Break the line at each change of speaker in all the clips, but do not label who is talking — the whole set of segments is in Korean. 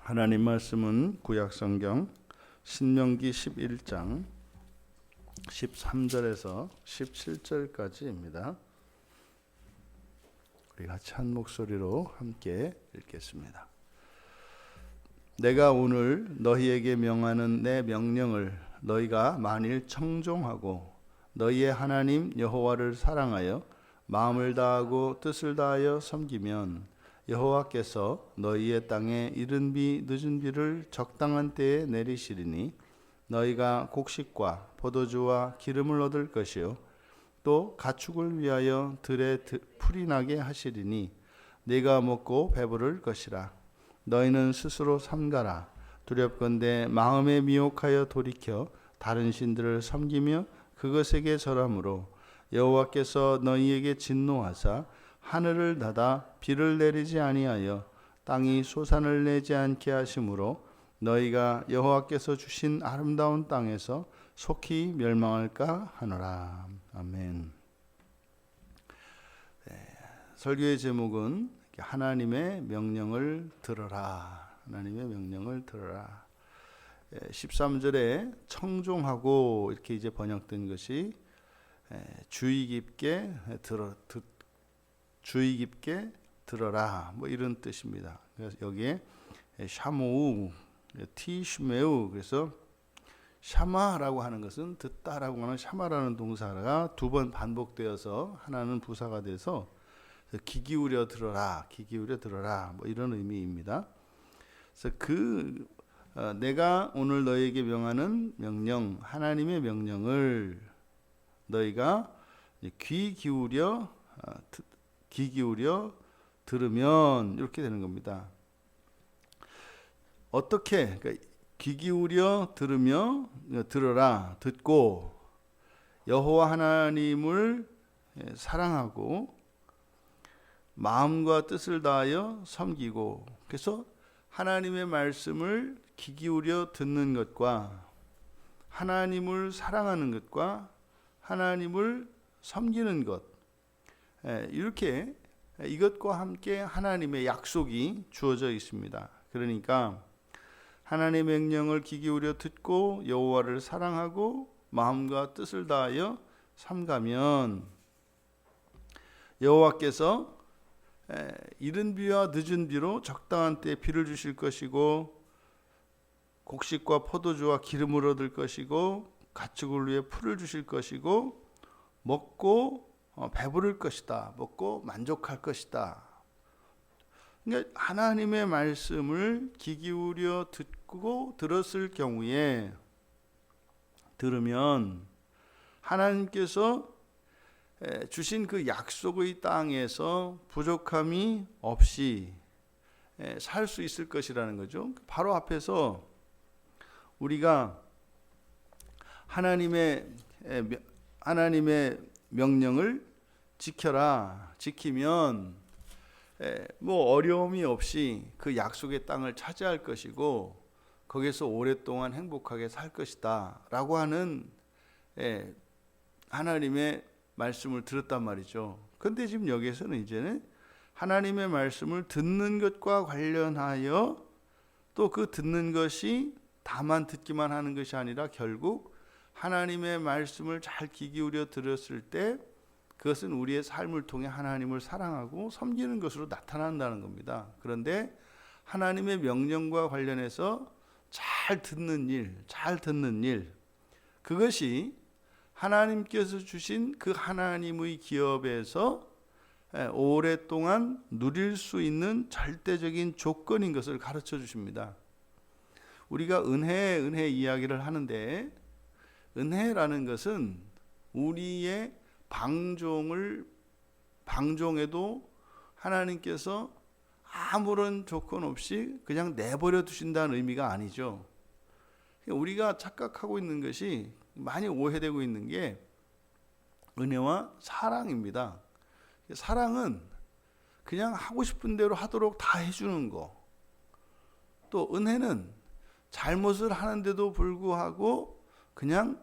하나님 말씀은 구약성경 신명기 11장 13절에서 17절까지입니다. 우리 같이 한 목소리로 함께 읽겠습니다. 내가 오늘 너희에게 명하는 내 명령을 너희가 만일 청종하고 너희의 하나님 여호와를 사랑하여 마음을 다하고 뜻을 다하여 섬기면 여호와께서 너희의 땅에 이른 비 늦은 비를 적당한 때에 내리시리니 너희가 곡식과 포도주와 기름을 얻을 것이요 또 가축을 위하여 들에 풀이 나게 하시리니 네가 먹고 배부를 것이라. 너희는 스스로 삼가라. 두렵건대 마음에 미혹하여 돌이켜 다른 신들을 섬기며 그것에게 절함으로 여호와께서 너희에게 진노하사 하늘을 닫아 비를 내리지 아니하여 땅이 소산을 내지 않게 하심으로 너희가 여호와께서 주신 아름다운 땅에서 속히 멸망할까 하노라. 아멘. 설교의 제목은 하나님의 명령을 들어라. 하나님의 명령을 들어라. 13절에 청종하고 이렇게 이제 번역된 것이 주의 깊게 들어라 뭐 이런 뜻입니다. 그래서 여기에 샤모우 티슈메우, 그래서 샤마라고 하는 것은 듣다라고 하는 샤마라는 동사가 두 번 반복되어서 하나는 부사가 돼서 귀 기울여 들어라, 귀 기울여 들어라 뭐 이런 의미입니다. 그래서 내가 오늘 너희에게 명하는 명령, 하나님의 명령을 너희가 귀 기울여 들으면 이렇게 되는 겁니다. 어떻게? 그러니까 귀 기울여 들어라, 듣고 여호와 하나님을 사랑하고 마음과 뜻을 다하여 섬기고, 그래서 하나님의 말씀을 귀 기울여 듣는 것과 하나님을 사랑하는 것과 하나님을 섬기는 것, 이렇게 이것과 함께 하나님의 약속이 주어져 있습니다. 그러니까 하나님의 명령을 귀 기울여 듣고 여호와를 사랑하고 마음과 뜻을 다하여 삼가면 여호와께서 이른 비와 늦은 비로 적당한 때에 비를 주실 것이고 곡식과 포도주와 기름을 얻을 것이고 가축을 위해 풀을 주실 것이고 먹고 배부를 것이다. 먹고 만족할 것이다. 그러니까 하나님의 말씀을 귀 기울여 듣고 들었을 경우에 들으면 하나님께서 주신 그 약속의 땅에서 부족함이 없이 살 수 있을 것이라는 거죠. 바로 앞에서 우리가 하나님의 명령을 지키면 뭐 어려움이 없이 그 약속의 땅을 차지할 것이고 거기서 오랫동안 행복하게 살 것이다 라고 하는 하나님의 말씀을 들었단 말이죠. 그런데 지금 여기에서는 이제는 하나님의 말씀을 듣는 것과 관련하여 또 그 듣는 것이 다만 듣기만 하는 것이 아니라 결국 하나님의 말씀을 잘 귀 기울여 들었을 때 그것은 우리의 삶을 통해 하나님을 사랑하고 섬기는 것으로 나타난다는 겁니다. 그런데 하나님의 명령과 관련해서 잘 듣는 일, 그것이 하나님께서 주신 그 하나님의 기업에서 오랫동안 누릴 수 있는 절대적인 조건인 것을 가르쳐 주십니다. 우리가 은혜 이야기를 하는데 은혜라는 것은 우리의 방종에도 하나님께서 아무런 조건 없이 그냥 내버려 두신다는 의미가 아니죠. 우리가 착각하고 있는 것이, 많이 오해되고 있는 게 은혜와 사랑입니다. 사랑은 그냥 하고 싶은 대로 하도록 다 해주는 거. 또 은혜는 잘못을 하는데도 불구하고 그냥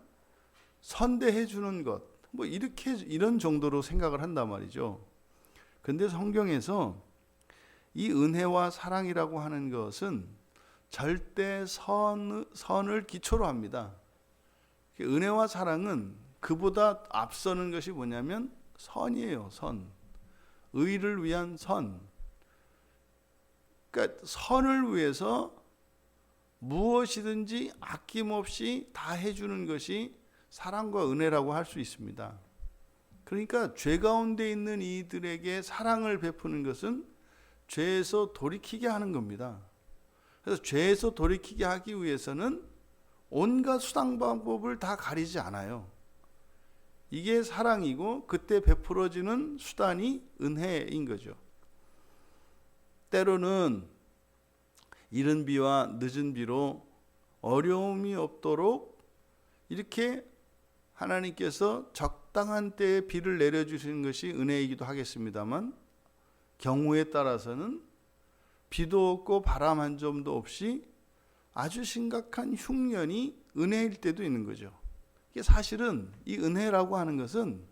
선대해 주는 것, 뭐 이런 정도로 생각을 한단 말이죠. 근데 성경에서 이 은혜와 사랑이라고 하는 것은 절대 선을 기초로 합니다. 은혜와 사랑은 그보다 앞서는 것이 뭐냐면 선이에요. 선. 의를 위한 선. 그러니까 선을 위해서 무엇이든지 아낌없이 다 해주는 것이 사랑과 은혜라고 할 수 있습니다. 그러니까 죄 가운데 있는 이들에게 사랑을 베푸는 것은 죄에서 돌이키게 하는 겁니다. 그래서 죄에서 돌이키게 하기 위해서는 온갖 수단 방법을 다 가리지 않아요. 이게 사랑이고 그때 베풀어지는 수단이 은혜인 거죠. 때로는 이른 비와 늦은 비로 어려움이 없도록 이렇게 하나님께서 적당한 때에 비를 내려주시는 것이 은혜이기도 하겠습니다만, 경우에 따라서는 비도 없고 바람 한 점도 없이 아주 심각한 흉년이 은혜일 때도 있는 거죠. 이게 사실은 이 은혜라고 하는 것은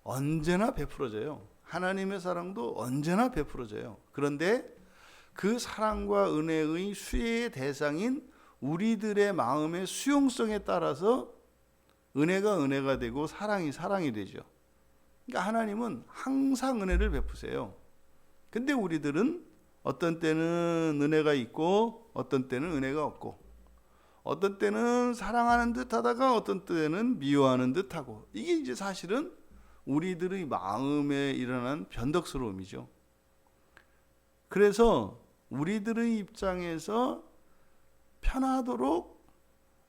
언제나 베풀어져요. 하나님의 사랑도 언제나 베풀어져요. 그런데 그 사랑과 은혜의 수혜의 대상인 우리들의 마음의 수용성에 따라서 은혜가 은혜가 되고 사랑이 사랑이 되죠. 그러니까 하나님은 항상 은혜를 베푸세요. 근데 우리들은 어떤 때는 은혜가 있고 어떤 때는 은혜가 없고, 어떤 때는 사랑하는 듯 하다가 어떤 때는 미워하는 듯 하고, 이게 이제 사실은 우리들의 마음에 일어난 변덕스러움이죠. 그래서 우리들의 입장에서 편하도록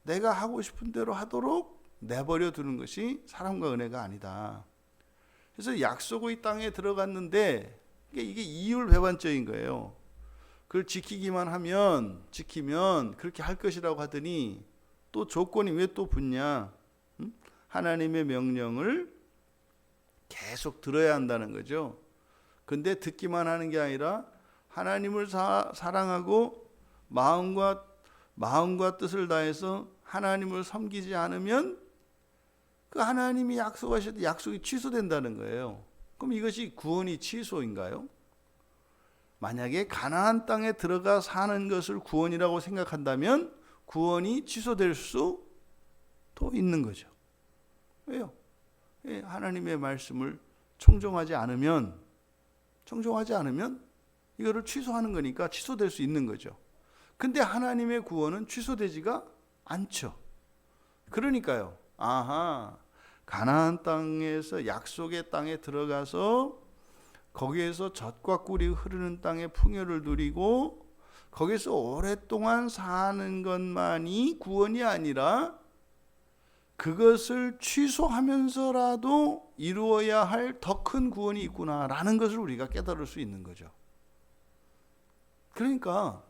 내가 하고 싶은 대로 하도록 내버려 두는 것이 사랑과 은혜가 아니다. 그래서 약속의 땅에 들어갔는데 이게 이율배반적인 거예요. 그걸 지키면 그렇게 할 것이라고 하더니 또 조건이 왜 또 붙냐? 하나님의 명령을 계속 들어야 한다는 거죠. 근데 듣기만 하는 게 아니라 하나님을 사랑하고 마음과 뜻을 다해서 하나님을 섬기지 않으면 그 하나님이 약속하셨던 약속이 취소된다는 거예요. 그럼 이것이 구원이 취소인가요? 만약에 가나안 땅에 들어가 사는 것을 구원이라고 생각한다면 구원이 취소될 수도 있는 거죠. 왜요? 하나님의 말씀을 청종하지 않으면 이거를 취소하는 거니까 취소될 수 있는 거죠. 근데 하나님의 구원은 취소되지가 않죠. 그러니까요. 가나안 땅에서 약속의 땅에 들어가서 거기에서 젖과 꿀이 흐르는 땅의 풍요를 누리고 거기서 오랫동안 사는 것만이 구원이 아니라 그것을 취소하면서라도 이루어야 할 더 큰 구원이 있구나라는 것을 우리가 깨달을 수 있는 거죠. 그러니까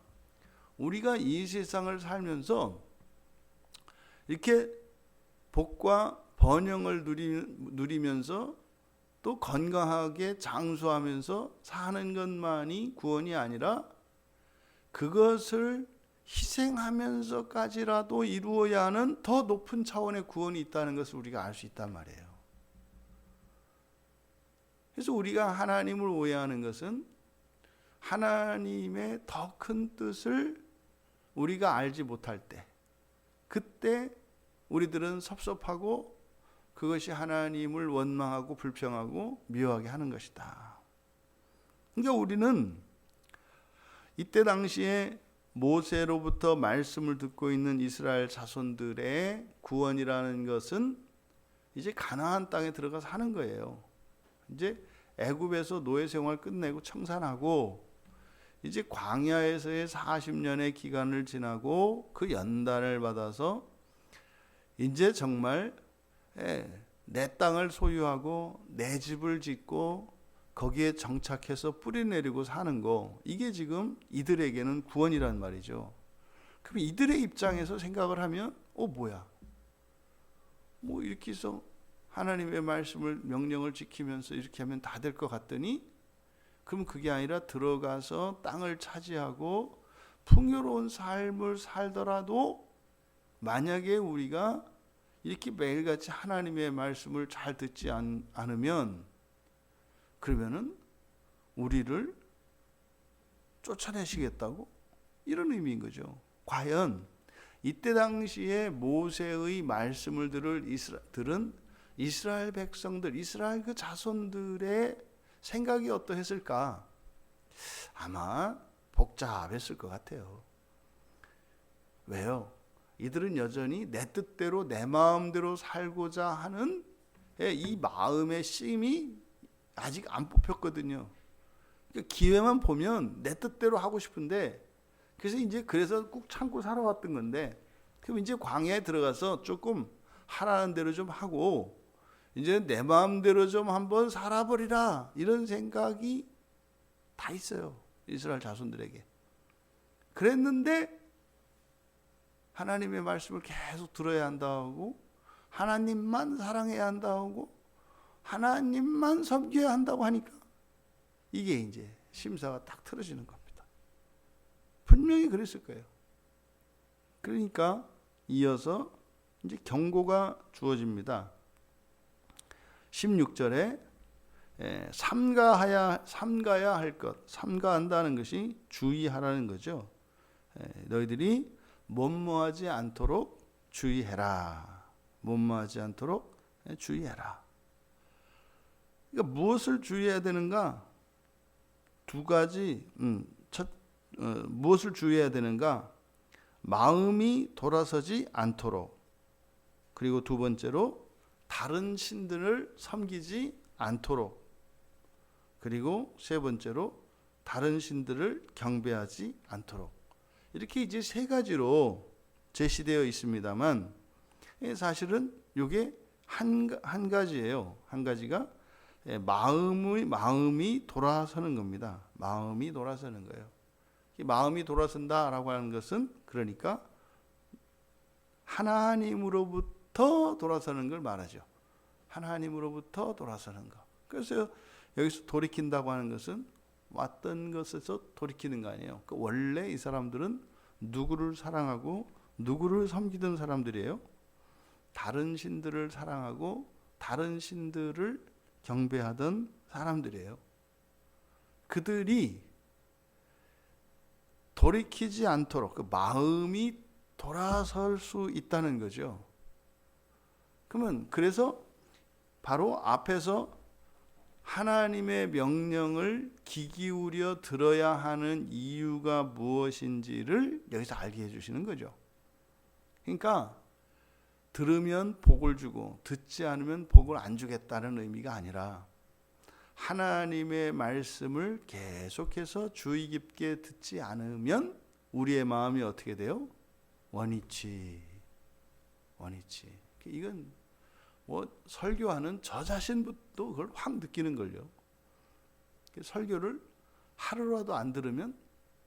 우리가 이 세상을 살면서 이렇게 복과 번영을 누리면서 또 건강하게 장수하면서 사는 것만이 구원이 아니라 그것을 희생하면서까지라도 이루어야 하는 더 높은 차원의 구원이 있다는 것을 우리가 알 수 있단 말이에요. 그래서 우리가 하나님을 오해하는 것은 하나님의 더 큰 뜻을 우리가 알지 못할 때, 그때 우리들은 섭섭하고 그것이 하나님을 원망하고 불평하고 미워하게 하는 것이다. 그러니까 우리는 이때 당시에 모세로부터 말씀을 듣고 있는 이스라엘 자손들의 구원이라는 것은 이제 가나안 땅에 들어가서 하는 거예요. 이제 애굽에서 노예 생활 끝내고 청산하고 이제 광야에서의 40년의 기간을 지나고 그 연단을 받아서 이제 정말 내 땅을 소유하고 내 집을 짓고 거기에 정착해서 뿌리 내리고 사는 거, 이게 지금 이들에게는 구원이란 말이죠. 그럼 이들의 입장에서 생각을 하면 뭐야? 이렇게 해서 하나님의 말씀을 명령을 지키면서 이렇게 하면 다 될 것 같더니, 그럼 그게 아니라 들어가서 땅을 차지하고 풍요로운 삶을 살더라도 만약에 우리가 이렇게 매일같이 하나님의 말씀을 잘 듣지 않으면 그러면은 우리를 쫓아내시겠다고, 이런 의미인 거죠. 과연 이때 당시에 모세의 말씀을 들은 이스라엘 백성들, 이스라엘 그 자손들의 생각이 어떠했을까? 아마 복잡했을 것 같아요. 왜요? 이들은 여전히 내 뜻대로 내 마음대로 살고자 하는 이 마음의 씀이 아직 안 뽑혔거든요. 그러니까 기회만 보면 내 뜻대로 하고 싶은데, 그래서 꾹 참고 살아왔던 건데, 그럼 이제 광야에 들어가서 조금 하라는 대로 좀 하고 이제 내 마음대로 좀 한번 살아버리라, 이런 생각이 다 있어요, 이스라엘 자손들에게. 그랬는데 하나님의 말씀을 계속 들어야 한다고, 하나님만 사랑해야 한다고, 하나님만 섬겨야 한다고 하니까 이게 이제 심사가 딱 틀어지는 겁니다. 분명히 그랬을 거예요. 그러니까 이어서 이제 경고가 주어집니다. 16절에 삼가야 할 것, 삼가한다는 것이 주의하라는 거죠. 너희들이 못모하지 않도록 주의해라. 못모하지 않도록 주의해라. 그러니까 무엇을 주의해야 되는가? 두 가지. 무엇을 주의해야 되는가? 마음이 돌아서지 않도록, 그리고 두 번째로 다른 신들을 섬기지 않도록, 그리고 세 번째로 다른 신들을 경배하지 않도록. 이렇게 이제 세 가지로 제시되어 있습니다만, 사실은 이게 한 가지예요. 한 가지가 마음이 돌아서는 겁니다. 마음이 돌아서는 거예요. 이 마음이 돌아선다라고 하는 것은 그러니까 하나님으로부터 돌아서는 걸 말하죠. 하나님으로부터 돌아서는 것. 그래서 여기서 돌이킨다고 하는 것은 왔던 것에서 돌이키는 거 아니에요. 원래 이 사람들은 누구를 사랑하고 누구를 섬기던 사람들이에요. 다른 신들을 사랑하고 다른 신들을 경배하던 사람들이에요. 그들이 돌이키지 않도록, 그 마음이 돌아설 수 있다는 거죠. 그러면 그래서 바로 앞에서 하나님의 명령을 귀 기울여 들어야 하는 이유가 무엇인지를 여기서 알게 해주시는 거죠. 그러니까 들으면 복을 주고 듣지 않으면 복을 안 주겠다는 의미가 아니라, 하나님의 말씀을 계속해서 주의 깊게 듣지 않으면 우리의 마음이 어떻게 돼요? 원위치. 이건 설교하는 저 자신부터 그걸 확 느끼는 걸요. 설교를 하루라도 안 들으면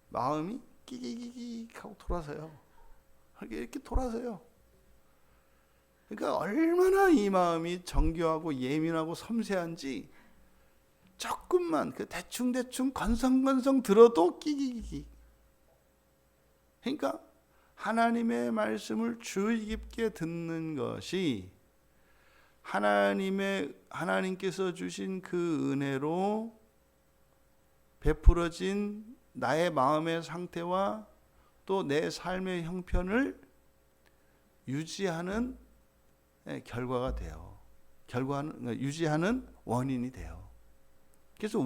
마음이 끼기기기 하고 돌아서요. 이렇게 돌아서요. 그러니까 얼마나 이 마음이 정교하고 예민하고 섬세한지 조금만 대충 건성건성 들어도 끼기기기. 그러니까 하나님의 말씀을 주의 깊게 듣는 것이 하나님께서 주신 그 은혜로 베풀어진 나의 마음의 상태와 또 내 삶의 형편을 유지하는 결과가 돼요. 유지하는 원인이 돼요. 그래서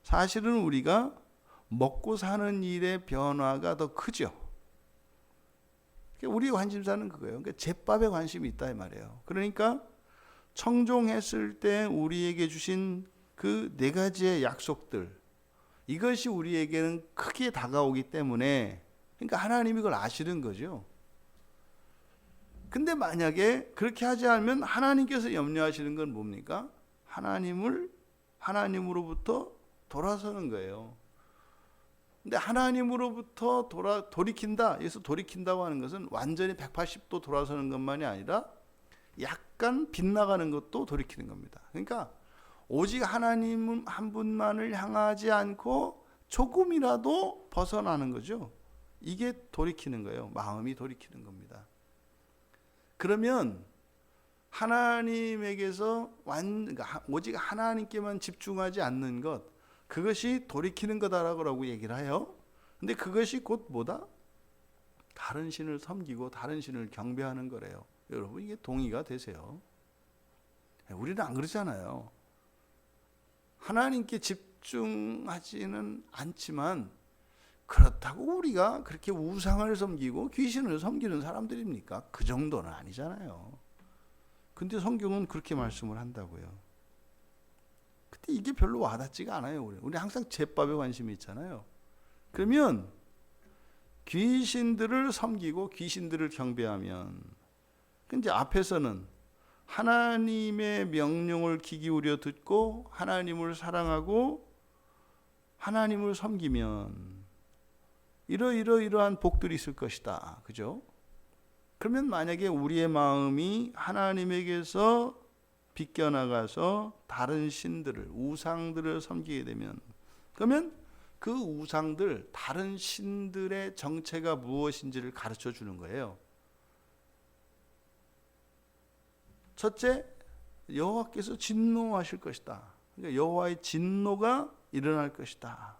사실은 우리가 먹고 사는 일의 변화가 더 크죠. 우리의 관심사는 그거예요. 그러니까 제밥에 관심이 있다 이 말이에요. 그러니까 청종했을 때 우리에게 주신 그 네 가지의 약속들, 이것이 우리에게는 크게 다가오기 때문에, 그러니까 하나님이 그걸 아시는 거죠. 근데 만약에 그렇게 하지 않으면 하나님께서 염려하시는 건 뭡니까? 하나님으로부터 돌아서는 거예요. 근데 하나님으로부터 돌이킨다. 여기서 돌이킨다고 하는 것은 완전히 180도 돌아서는 것만이 아니라 약간 빗나가는 것도 돌이키는 겁니다. 그러니까 오직 하나님 한 분만을 향하지 않고 조금이라도 벗어나는 거죠. 이게 돌이키는 거예요. 마음이 돌이키는 겁니다. 그러면 하나님에게서 오직 하나님께만 집중하지 않는 것, 그것이 돌이키는 거다라고 얘기를 해요. 근데 그것이 곧 뭐다? 다른 신을 섬기고 다른 신을 경배하는 거래요. 여러분 이게 동의가 되세요? 우리는 안 그러잖아요. 하나님께 집중하지는 않지만 그렇다고 우리가 그렇게 우상을 섬기고 귀신을 섬기는 사람들입니까? 그 정도는 아니잖아요. 근데 성경은 그렇게 말씀을 한다고요. 근데 이게 별로 와닿지가 않아요. 우리 항상 제밥에 관심이 있잖아요. 그러면 귀신들을 섬기고 귀신들을 경배하면, 근데 앞에서는 하나님의 명령을 귀 기울여 듣고 하나님을 사랑하고 하나님을 섬기면 이러한 복들이 있을 것이다. 그죠? 그러면 만약에 우리의 마음이 하나님에게서 비껴나가서 다른 신들을, 우상들을 섬기게 되면, 그러면 그 우상들, 다른 신들의 정체가 무엇인지를 가르쳐 주는 거예요. 첫째, 여호와께서 진노하실 것이다. 그러니까 여호와의 진노가 일어날 것이다.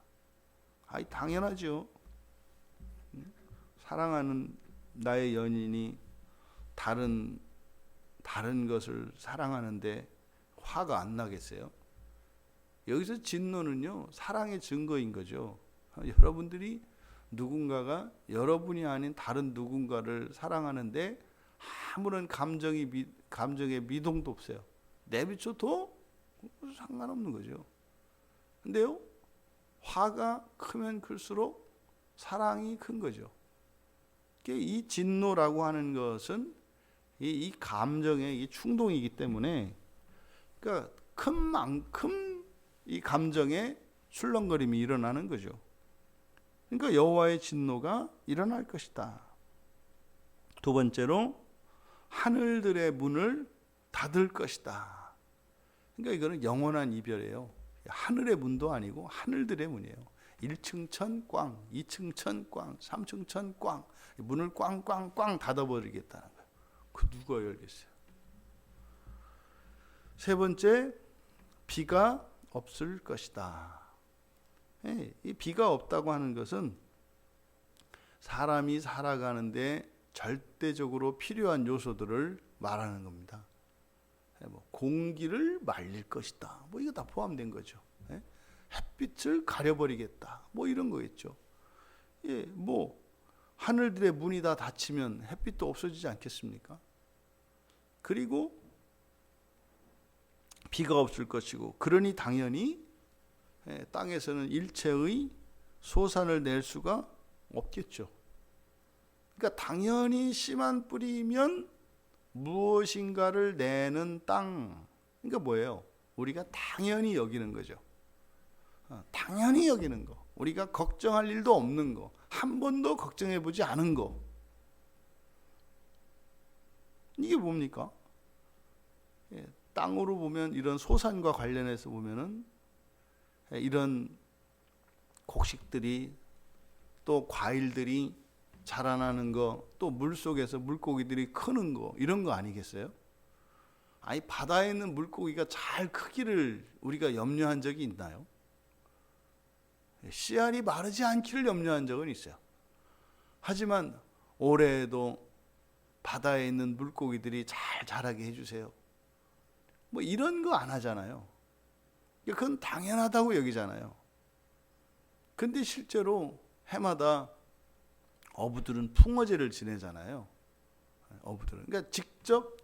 당연하죠. 사랑하는 나의 연인이 다른 것을 사랑하는데 화가 안 나겠어요? 여기서 진노는요, 사랑의 증거인 거죠. 여러분들이 누군가가 여러분이 아닌 다른 누군가를 사랑하는데 아무런 감정의 미동도 없어요. 내비쳐도 상관없는 거죠. 근데요, 화가 크면 클수록 사랑이 큰 거죠. 이 진노라고 하는 것은 이 감정의 이 충동이기 때문에, 그러니까 큰 만큼 이 감정의 출렁거림이 일어나는 거죠. 그러니까 여호와의 진노가 일어날 것이다. 두 번째로, 하늘들의 문을 닫을 것이다. 그러니까 이거는 영원한 이별이에요. 하늘의 문도 아니고 하늘들의 문이에요. 1층 천 꽝, 2층 천 꽝, 3층 천 꽝, 문을 꽝꽝꽝 닫아버리겠다는 거예요. 그 누가 열겠어요? 세 번째, 비가 없을 것이다. 이 비가 없다고 하는 것은 사람이 살아가는데 절대적으로 필요한 요소들을 말하는 겁니다. 공기를 말릴 것이다. 이거 다 포함된 거죠. 햇빛을 가려버리겠다. 이런 거겠죠. 하늘들의 문이 다 닫히면 햇빛도 없어지지 않겠습니까? 그리고 비가 없을 것이고, 그러니 당연히 땅에서는 일체의 소산을 낼 수가 없겠죠. 그러니까 당연히 씨만 뿌리면 무엇인가를 내는 땅. 그러니까 뭐예요? 우리가 당연히 여기는 거죠. 당연히 여기는 거. 우리가 걱정할 일도 없는 거. 한 번도 걱정해 보지 않은 거. 이게 뭡니까? 땅으로 보면 이런 소산과 관련해서 보면은 이런 곡식들이, 또 과일들이 자라나는 거, 또 물속에서 물고기들이 크는 거, 이런 거 아니겠어요? 바다에 있는 물고기가 잘 크기를 우리가 염려한 적이 있나요? 씨알이 마르지 않기를 염려한 적은 있어요. 하지만 올해에도 바다에 있는 물고기들이 잘 자라게 해주세요. 이런 거 안 하잖아요. 그건 당연하다고 여기잖아요. 근데 실제로 해마다 어부들은 풍어제를 지내잖아요. 어부들은. 그러니까 직접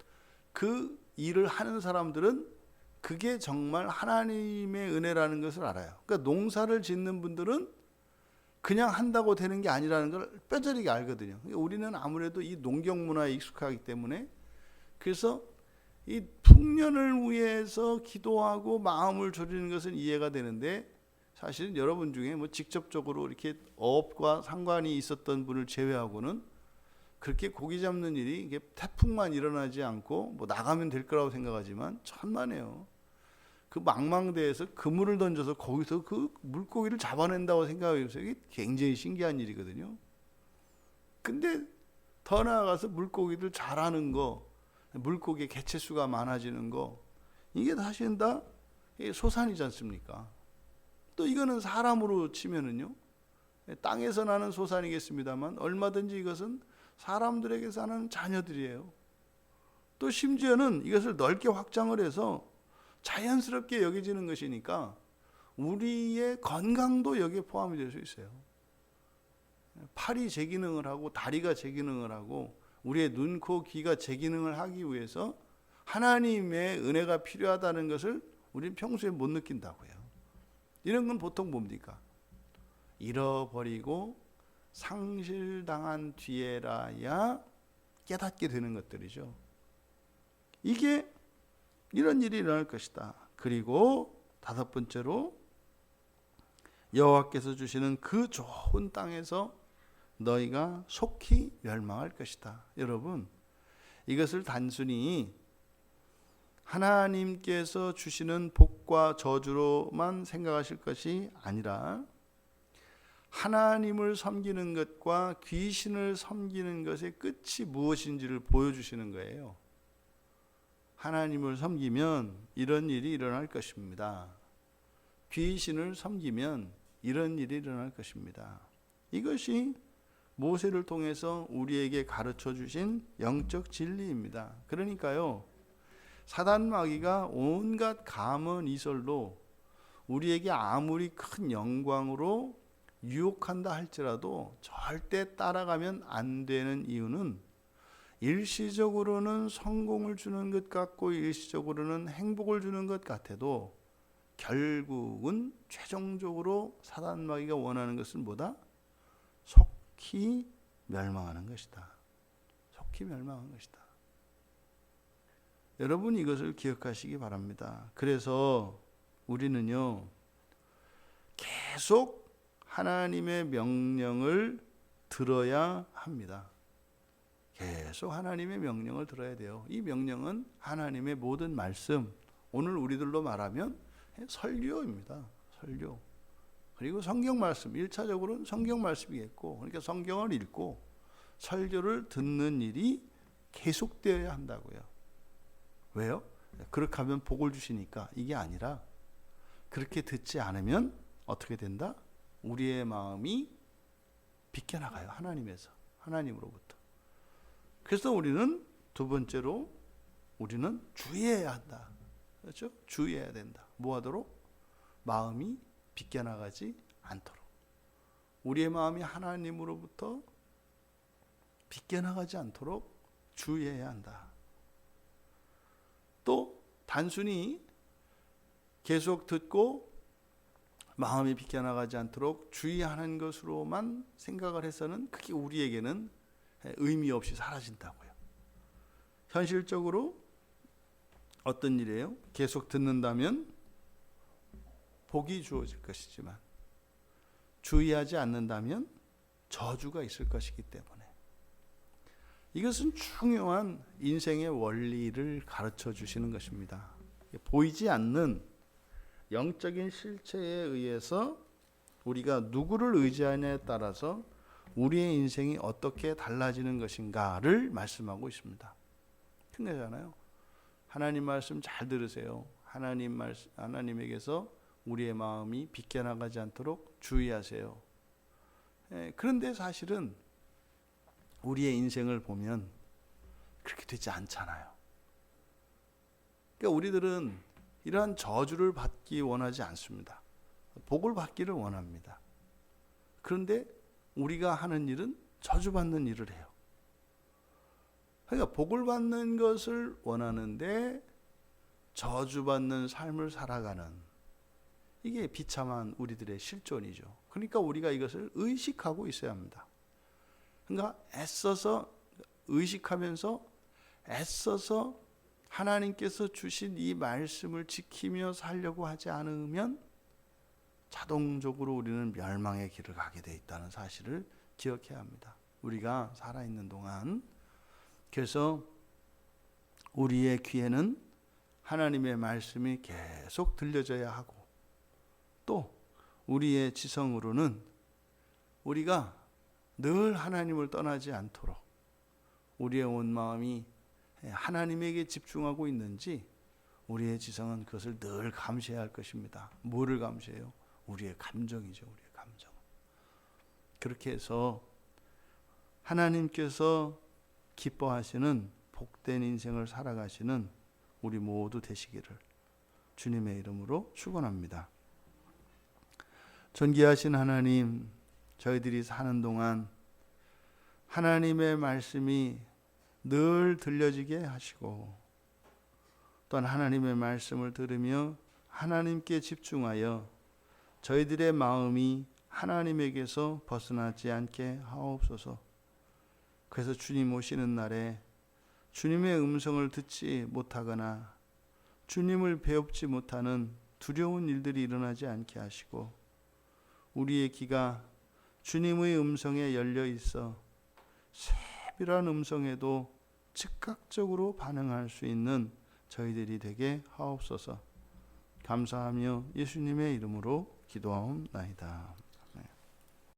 그 일을 하는 사람들은 그게 정말 하나님의 은혜라는 것을 알아요. 그러니까 농사를 짓는 분들은 그냥 한다고 되는 게 아니라는 걸 뼈저리게 알거든요. 그러니까 우리는 아무래도 이 농경 문화에 익숙하기 때문에, 그래서 이 풍년을 위해서 기도하고 마음을 졸이는 것은 이해가 되는데, 사실은 여러분 중에 직접적으로 이렇게 어업과 상관이 있었던 분을 제외하고는 그렇게 고기 잡는 일이 이게 태풍만 일어나지 않고 나가면 될 거라고 생각하지만 천만에요. 그 망망대해에서 그물을 던져서 거기서 그 물고기를 잡아낸다고 생각해보세요. 이게 굉장히 신기한 일이거든요. 근데 더 나아가서 물고기들 자라는 거, 물고기의 개체수가 많아지는 거, 이게 사실은 다 소산이지 않습니까? 또 이거는 사람으로 치면은요, 땅에서 나는 소산이겠습니다만 얼마든지 이것은 사람들에게 사는 자녀들이에요. 또 심지어는 이것을 넓게 확장을 해서 자연스럽게 여겨지는 것이니까 우리의 건강도 여기에 포함이 될 수 있어요. 팔이 제 기능을 하고 다리가 제 기능을 하고 우리의 눈, 코, 귀가 제 기능을 하기 위해서 하나님의 은혜가 필요하다는 것을 우리는 평소에 못 느낀다고요. 이런 건 보통 뭡니까? 잃어버리고 상실당한 뒤에라야 깨닫게 되는 것들이죠. 이게 이런 일이 일어날 것이다. 그리고 다섯 번째로 여호와께서 주시는 그 좋은 땅에서 너희가 속히 멸망할 것이다. 여러분, 이것을 단순히 하나님께서 주시는 복과 저주로만 생각하실 것이 아니라 하나님을 섬기는 것과 귀신을 섬기는 것의 끝이 무엇인지를 보여주시는 거예요. 하나님을 섬기면 이런 일이 일어날 것입니다. 귀신을 섬기면 이런 일이 일어날 것입니다. 이것이 모세를 통해서 우리에게 가르쳐 주신 영적 진리입니다. 그러니까요, 사단 마귀가 온갖 감언 이설로 우리에게 아무리 큰 영광으로 유혹한다 할지라도 절대 따라가면 안 되는 이유는 일시적으로는 성공을 주는 것 같고 일시적으로는 행복을 주는 것 같아도 결국은 최종적으로 사단 마귀가 원하는 것은 뭐다? 속히 멸망하는 것이다. 속히 멸망하는 것이다. 여러분, 이것을 기억하시기 바랍니다. 그래서 우리는요, 계속 하나님의 명령을 들어야 합니다. 계속 하나님의 명령을 들어야 돼요. 이 명령은 하나님의 모든 말씀, 오늘 우리들로 말하면 설교입니다. 설교. 그리고 성경 말씀, 1차적으로는 성경 말씀이겠고, 그러니까 성경을 읽고 설교를 듣는 일이 계속되어야 한다고요. 왜요? 그렇게 하면 복을 주시니까. 이게 아니라 그렇게 듣지 않으면 어떻게 된다? 우리의 마음이 비껴나가요. 하나님에서, 하나님으로부터. 그래서 우리는 두 번째로 우리는 주의해야 한다. 그렇죠? 주의해야 된다. 뭐 하도록? 마음이 비껴나가지 않도록. 우리의 마음이 하나님으로부터 비껴나가지 않도록 주의해야 한다. 또 단순히 계속 듣고 마음이 비껴나가지 않도록 주의하는 것으로만 생각을 해서는 그게 우리에게는 의미 없이 사라진다고요. 현실적으로 어떤 일이에요? 계속 듣는다면 복이 주어질 것이지만 주의하지 않는다면 저주가 있을 것이기 때문에 이것은 중요한 인생의 원리를 가르쳐 주시는 것입니다. 보이지 않는 영적인 실체에 의해서 우리가 누구를 의지하냐에 따라서 우리의 인생이 어떻게 달라지는 것인가를 말씀하고 있습니다. 큰 거잖아요. 하나님 말씀 잘 들으세요. 하나님에게서 우리의 마음이 비껴나가지 않도록 주의하세요. 그런데 사실은 우리의 인생을 보면 그렇게 되지 않잖아요. 그러니까 우리들은 이러한 저주를 받기 원하지 않습니다. 복을 받기를 원합니다. 그런데 우리가 하는 일은 저주받는 일을 해요. 그러니까 복을 받는 것을 원하는데 저주받는 삶을 살아가는, 이게 비참한 우리들의 실존이죠. 그러니까 우리가 이것을 의식하고 있어야 합니다. 그러니까 애써서 의식하면서 애써서 하나님께서 주신 이 말씀을 지키며 살려고 하지 않으면 자동적으로 우리는 멸망의 길을 가게 돼 있다는 사실을 기억해야 합니다. 우리가 살아있는 동안. 그래서 우리의 귀에는 하나님의 말씀이 계속 들려져야 하고, 또 우리의 지성으로는 우리가 늘 하나님을 떠나지 않도록 우리의 온 마음이 하나님에게 집중하고 있는지 우리의 지성은 그것을 늘 감시해야 할 것입니다. 뭐를 감시해요? 우리의 감정이죠. 우리의 감정. 그렇게 해서 하나님께서 기뻐하시는 복된 인생을 살아가시는 우리 모두 되시기를 주님의 이름으로 축원합니다. 존귀하신 하나님, 저희들이 사는 동안 하나님의 말씀이 늘 들려지게 하시고 또한 하나님의 말씀을 들으며 하나님께 집중하여 저희들의 마음이 하나님에게서 벗어나지 않게 하옵소서. 그래서 주님 오시는 날에 주님의 음성을 듣지 못하거나 주님을 배웁지 못하는 두려운 일들이 일어나지 않게 하시고 우리의 귀가 주님의 음성에 열려 있어 세밀한 음성에도 즉각적으로 반응할 수 있는 저희들이 되게 하옵소서. 감사하며 예수님의 이름으로 기도하옵나이다.